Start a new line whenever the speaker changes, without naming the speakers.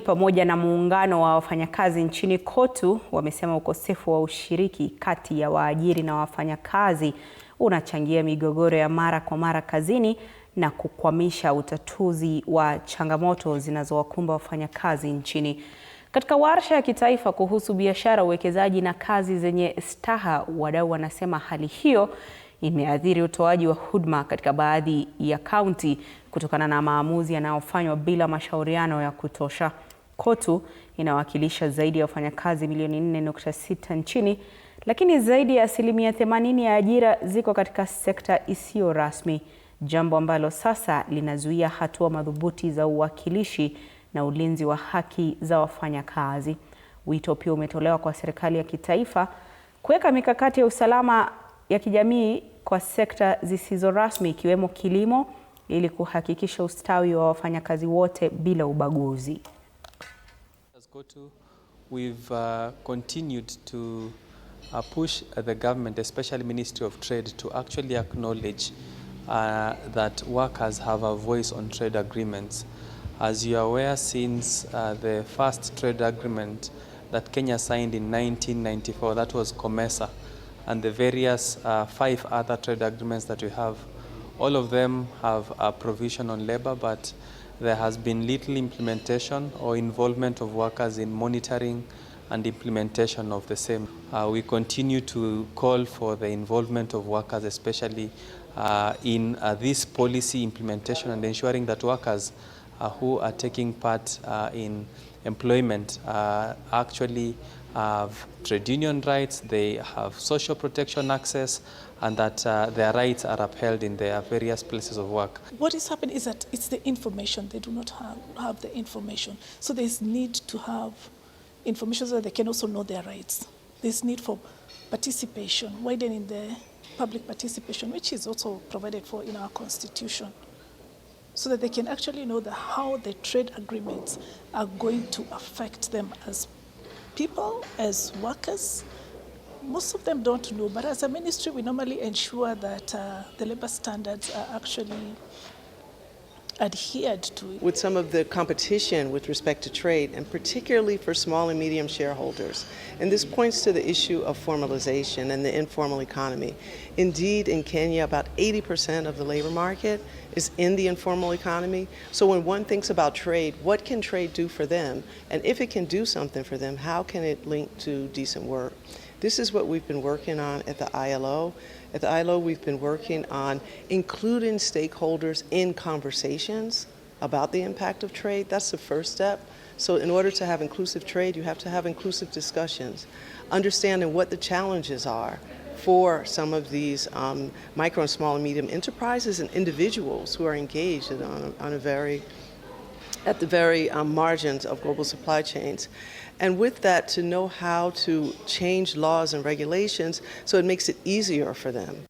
Pamoja na muungano wa wafanyakazi nchini COTU wamesema ukosefu wa ushiriki kati ya waajiri na wafanyakazi unachangia migogoro ya mara kwa mara kazini na kukwamisha utatuzi wa changamoto zinazowakumba wafanyakazi nchini. Katika warsha ya kitaifa kuhusu biashara, uwekezaji na kazi zenye staha, wadau wanasema hali hiyo imeathiri utoaji wa huduma katika baadhi ya kaunti kutokana na maamuzi yanayofanywa bila mashauriano ya kutosha. COTU inawakilisha zaidi ya wafanyakazi milioni 4.6 nchini, lakini zaidi ya 80% ya ajira ziko katika sekta isiyo rasmi, jambo ambalo sasa linazuia hatua madhubuti za uwakilishi na ulinzi wa haki za wafanyakazi. Wito pia umetolewa kwa serikali ya kitaifa kuweka mikakati ya usalama ya kijamii kwa sekta zisizo rasmi ikiwemo kilimo ili kuhakikisha ustawi wa wafanyakazi wote bila ubaguzi.
As COTU, we've continued to push the government, especially Ministry of Trade, to actually acknowledge that workers have a voice on trade agreements. As you are aware, since the first trade agreement that Kenya signed in 1994, that was COMESA, and the various 5 other trade agreements that we have, all of them have a provision on labor, but there has been little implementation or involvement of workers in monitoring and implementation of the same. We continue to call for the involvement of workers, especially in this policy implementation and ensuring that workers who are taking part in employment actually have trade union rights, they have social protection access, and that their rights are upheld in their various places of work.
What is happening is that it's the information. They do not have the information. So there's need to have information so that they can also know their rights. There's need for participation, widening the public participation, which is also provided for in our constitution, so that they can actually know how the trade agreements are going to affect them as people, as workers. Most of them don't know, but as a ministry, we normally ensure that the labor standards are actually adhered to.
With some of the competition with respect to trade, and particularly for small and medium shareholders. And this points to the issue of formalization and the informal economy. Indeed, in Kenya, about 80% of the labor market is in the informal economy. So when one thinks about trade, what can trade do for them? And if it can do something for them, how can it link to decent work? This is what we've been working on at the ILO. At the ILO, we've been working on including stakeholders in conversations about the impact of trade. That's the first step. So in order to have inclusive trade, you have to have inclusive discussions, understanding what the challenges are for some of these micro and small and medium enterprises and individuals who are engaged at the very margins of global supply chains. And with that, to know how to change laws and regulations so it makes it easier for them